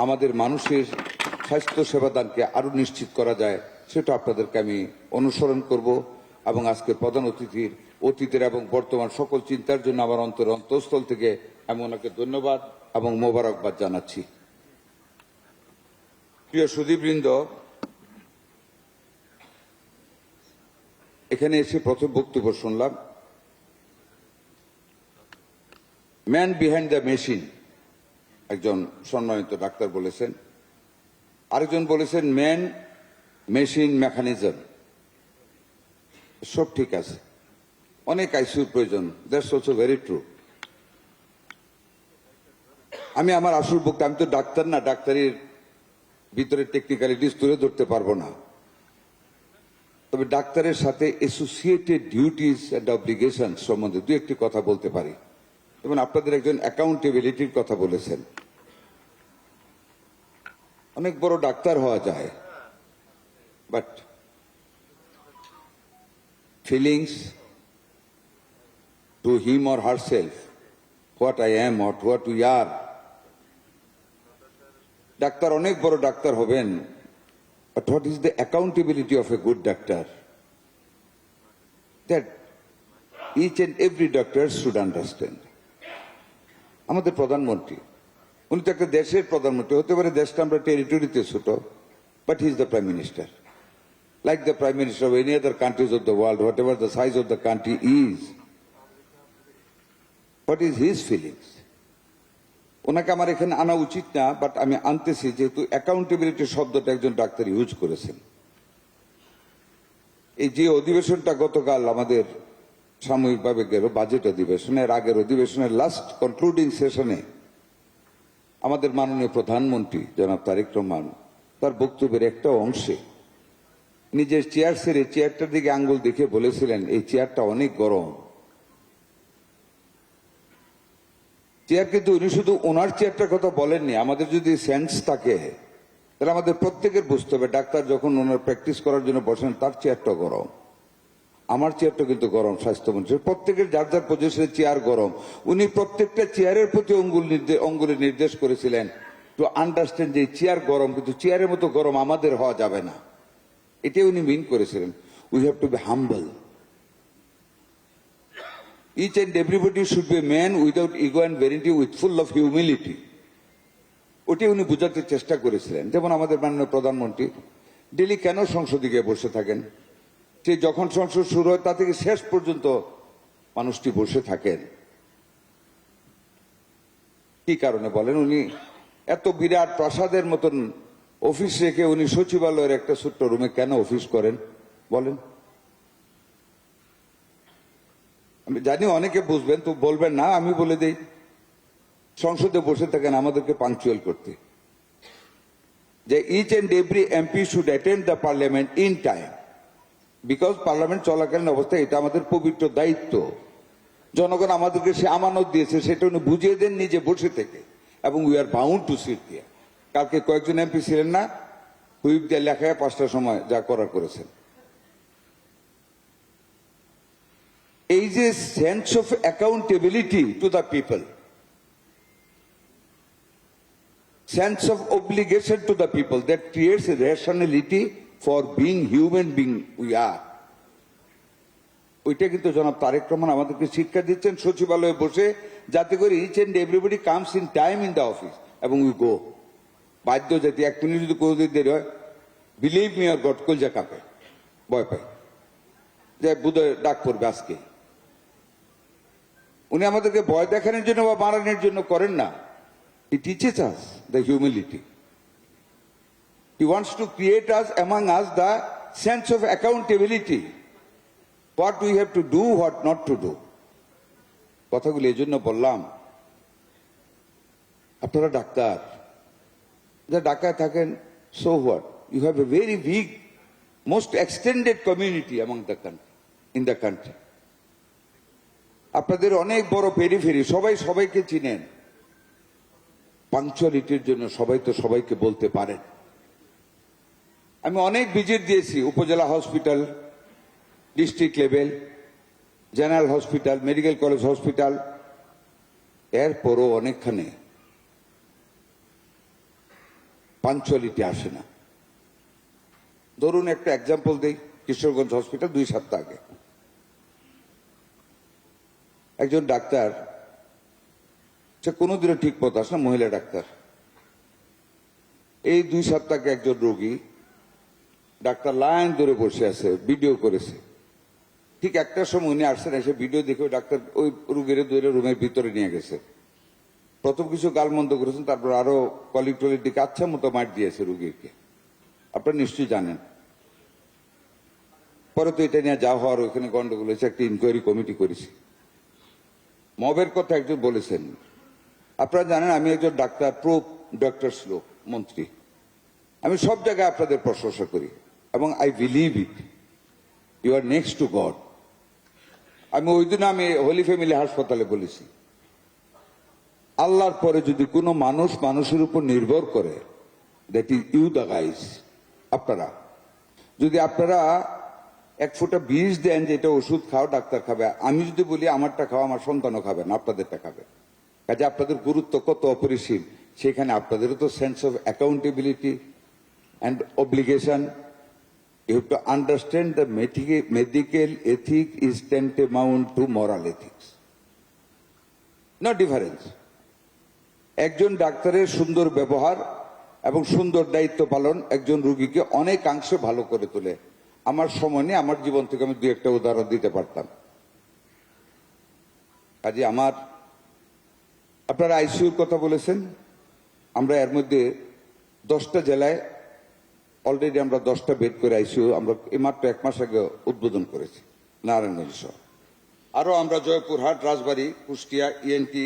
আমাদের মানুষের স্বাস্থ্য সেবাদানকে আরো নিশ্চিত করা যায় সেটা আপনাদেরকে আমি অনুসরণ করব এবং আজকের প্রধান অতীতের এবং বর্তমান সকল চিন্তার জন্য আমার অন্তঃস্থল থেকে আমি ওনাকে ধন্যবাদ এবং মোবারকবাদ জানাচ্ছি। প্রিয় সুধীবৃন্দ, এখানে এসে প্রথম বক্তব্য শুনলাম ম্যান বিহাইন্ড দ্য মেশিন, একজন সম্মানিত ডাক্তার বলেছেন, আরেকজন বলেছেন ম্যান মেশিন মেকানিজম। সব ঠিক আছে, অনেক আইসিউর প্রয়োজন, দ্যাটস অলসো ভেরি ট্রু। আমি আমার আসল বক্তব্য, আমি তো ডাক্তার না, ডাক্তারির ভিতরে টেকনিক্যালিটিস তুলে ধরতে পারবো না, তবে ডাক্তারের সাথে অ্যাসোসিয়েটেড ডিউটিস এন্ড অব্লিগেশন সম্বন্ধে দু একটি কথা বলতে পারি। যেমন আপনাদের একজন অ্যাকাউন্টেবিলিটির কথা বলেছেন। অনেক বড় ডাক্তার হওয়া যায়, but feelings to him or herself, what I am or what we are. Doctor অনেক বড় ডাক্তার হবেন, but what is the accountability of a good doctor? That each and every doctor should understand. আমাদের প্রধানমন্ত্রী, উনি তো একটা দেশের প্রধানমন্ত্রী, হতে পারে দেশটা আমরা টেরিটরিতে ছোট, but he is the prime minister. Like the prime minister of any other countries of the world, whatever the size of the country is, what is his feelings? ওনাকে আমার এখানে আনা উচিত না, বাট আমি আনতেছি যেহেতু অ্যাকাউন্টেবিলিটি শব্দটা একজন ডাক্তার ইউজ করেছেন। এই যে অধিবেশনটা গতকাল আমাদের সাময়িকভাবে গেল, বাজেট অধিবেশনের আগের অধিবেশনের লাস্ট কনক্লুডিং সেশনে আমাদের মাননীয় প্রধানমন্ত্রী জনাব তারেক রহমান তার বক্তব্যের একটা অংশে নিজের চেয়ার ছেড়ে চেয়ারটার দিকে আঙ্গুল দেখে বলেছিলেন এই চেয়ারটা অনেক গরম। চেয়ার কিন্তু উনি শুধু ওনার চেয়ারটার কথা বলেননি, আমাদের যদি সেন্স থাকে তাহলে আমাদের প্রত্যেকের বুঝতে হবে ডাক্তার যখন ওনার প্র্যাকটিস করার জন্য বসেন তার চেয়ারটা গরম, আমার চেয়ারটা কিন্তু গরম। স্বাস্থ্যমন্ত্রী প্রত্যেকের যার যার পজিশনের চেয়ার গরম। উনি প্রত্যেকটা চেয়ারের প্রতি অঙ্গুলে নির্দেশ করেছিলেন টু আন্ডারস্ট্যান্ড যে চেয়ার গরম, কিন্তু চেয়ারের মতো গরম আমাদের হওয়া যাবে না, এটাই উনি মিন করেছিলেন। We have to be humble. Each and everybody should be a man without ego and vanity, with full of humility. ওটি উনি বোঝাতে চেষ্টা করেছিলেন। যেমন আমাদের মাননীয় প্রধানমন্ত্রী ডেলি কেন সংসদে গিয়ে বসে থাকেন, সে যখন সংসদ শুরু হয় তা থেকে শেষ পর্যন্ত মানুষটি বসে থাকেন। কি কারণে বলেন? উনি এত বিরাট প্রাসাদের মতন অফিস রেখে উনি সচিবালয়ের একটা ছোট্ট রুমে কেন অফিস করেন বলেন? আমি জানি অনেকে বুঝবেন, তো বলবেন না, আমি বলে দেই। সংসদে বসে থাকেন আমাদেরকে পাংচুয়াল করতে, যে each and every MP should attend the parliament in time, because parliament চলাকালীন অবস্থায় এটা আমাদের পবিত্র দায়িত্ব। জনগণ আমাদেরকে সে আমানত দিয়েছে, সেটা উনি বুঝিয়ে দেন নিজে বসে থেকে, এবং we are bound to sit দিয়ে। কালকে কয়েকজন এমপি ছিলেন না, হুইপ দিয়ে লেখায় 5টার সময় যা করার করেছেন। এই যে sense of accountability to the people, sense of obligation to the people, that creates a rationality for being human being we are. ওইটা কিন্তু জনাব তারেক রহমান আমাদেরকে শিক্ষা দিচ্ছেন সচিবালয়ে বসে, যাতে করে each and everybody comes in time in the office এবং উই গো। বাধ্য যাতে 1 মিনিট যদি কোনোদিন দেরি হয়, বিলিভ মি আর গড, কলজা কাঁপে, ভয় পাই যে বোধহয় ডাক পড়বে আজকে। উনি আমাদেরকে ভয় দেখানোর জন্য বা মারানোর জন্য করেন না। He teaches us the humility. He wants to create us among us the sense of accountability. What we have to do, what not to do. কথাগুলি এই জন্য বললাম, আপনারা ডাক্তার, যা ঢাকায় থাকেন, so what? You have a very big, most extended community among the country, in the country. আপনাদের অনেক বড় পেরিফেরি, সবাই সবাইকে চিনেন। পাংচুয়ালিটির জন্য সবাই তো সবাইকে বলতে পারেন। আমি অনেক ভিজিট দিয়েছি, উপজেলা hospital, district level, general hospital, medical college hospital, এরপরও অনেকখানে পাঞ্চুয়ালিটি আসে না। ধরুন একটা এক্সাম্পল দেই, কিশোরগঞ্জ হসপিটাল 2 সপ্তাহ আগে একজন ডাক্তার, সে কোনোদিনও ঠিক মতো আসে না, মহিলা ডাক্তার। এই 2 সপ্তাহ আগে একজন রোগী, ডাক্তার লাইন ধরে বসে আছে, ভিডিও করেছে। ঠিক একটার সময় উনি আসছেন, এসে ভিডিও দেখে ওই ডাক্তার ওই রোগীর ধরে রুমের ভিতরে নিয়ে গেছে। প্রথম কিছু গালমন্দ করেছেন, তারপর আরো কলিগ টলির দিকে আচ্ছা মতো মার দিয়েছে রুগীকে, আপনারা নিশ্চয়ই জানেন। পরে তো এটা নিয়ে যা হওয়ার ওইখানে গন্ডগোল হয়েছে, একটা ইনকোয়ারি কমিটি করেছি। মবের কথা একজন বলেছেন, আপনারা জানেন আমি একজন ডাক্তার, প্রো ডক্টর স্লো মন্ত্রী, আমি সব জায়গায় আপনাদের প্রশংসা করি এবং I believe it, you are next to God. আমি ওই দিন আমি হোলি ফ্যামিলি হাসপাতালে বলেছি, আল্লাহর পরে যদি কোনো মানুষ মানুষের উপর নির্ভর করে, that is you the guys. আপনারা যদি আপনারা 1 ফোঁটা বিষ দেন যে এটা ওষুধ খাও, ডাক্তার খাবে, আমি যদি বলি আমারটা খাও, আমার সন্তানও খাবে না, আপনাদেরটা খাবে। কাজে আপনাদের গুরুত্ব কত অপরিসীম, সেখানে আপনাদেরও তো sense of accountability and obligation. You have to understand the medical ethic is tantamount to moral ethics, no difference. একজন ডাক্তারের সুন্দর ব্যবহার এবং সুন্দর দায়িত্ব পালন একজন রোগীকে অনেকাংশে ভালো করে তোলে। আমার সময় নেই, আমার জীবন থেকে আমি 2-1টা উদাহরণ দিতে পারতাম। কাজে আপনারা আইসিইউর কথা বলেছেন, আমরা এর মধ্যে 10টা জেলায় অলরেডি আমরা 10টা বেড করে আইসিইউ আমরা মাত্র 1 মাস আগে উদ্বোধন করেছি, নারায়ণগঞ্জ সহ। আরো আমরা জয়পুরহাট, রাজবাড়ী, কুষ্টিয়া ইএনটি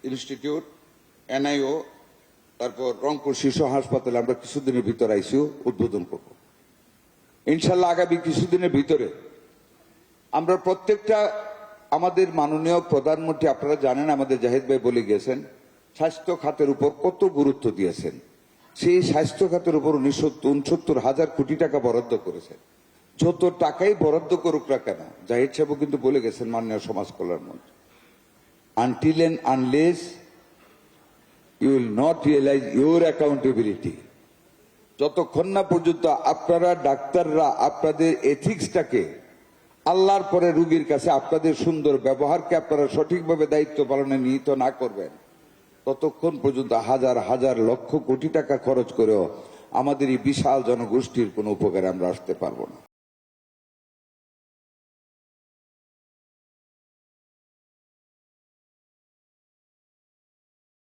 ইনস্টিটিউট, এনআইও, তারপর রংপুর শিশু হাসপাতালে আমরা কিছুদিনের ভিতরে আইসিইউ উদ্বোধন করব ইনশাল্লাহ। আগামী কিছুদিনের ভিতরে আমরা প্রত্যেকটা, আমাদের মাননীয় প্রধানমন্ত্রী আপনারা জানেন, আমাদের জাহিদ ভাই বলে গেছেন স্বাস্থ্য খাতের উপর কত গুরুত্ব দিয়েছেন। সেই স্বাস্থ্য খাতের উপর 69,000 কোটি টাকা বরাদ্দ করেছেন। যত টাকাই বরাদ্দ করুক না কেন, জাহিদ সাহেবও কিন্তু বলে গেছেন মাননীয় সমাজ কল্যাণ মন্ত্রী, until and unless you will not realize your accountability, যতক্ষণ না পর্যন্ত আপনারা ডাক্তাররা আপনাদের এথিক্সটাকে, আল্লাহর পরে রোগীর কাছে আপনাদের সুন্দর ব্যবহারকে আপনারা সঠিকভাবে দায়িত্ব পালনে নিহিত না করবেন, ততক্ষণ পর্যন্ত হাজার হাজার লক্ষ কোটি টাকা খরচ করেও আমাদের এই বিশাল জনগোষ্ঠীর কোনো উপকারে আমরা আসতে পারবো না।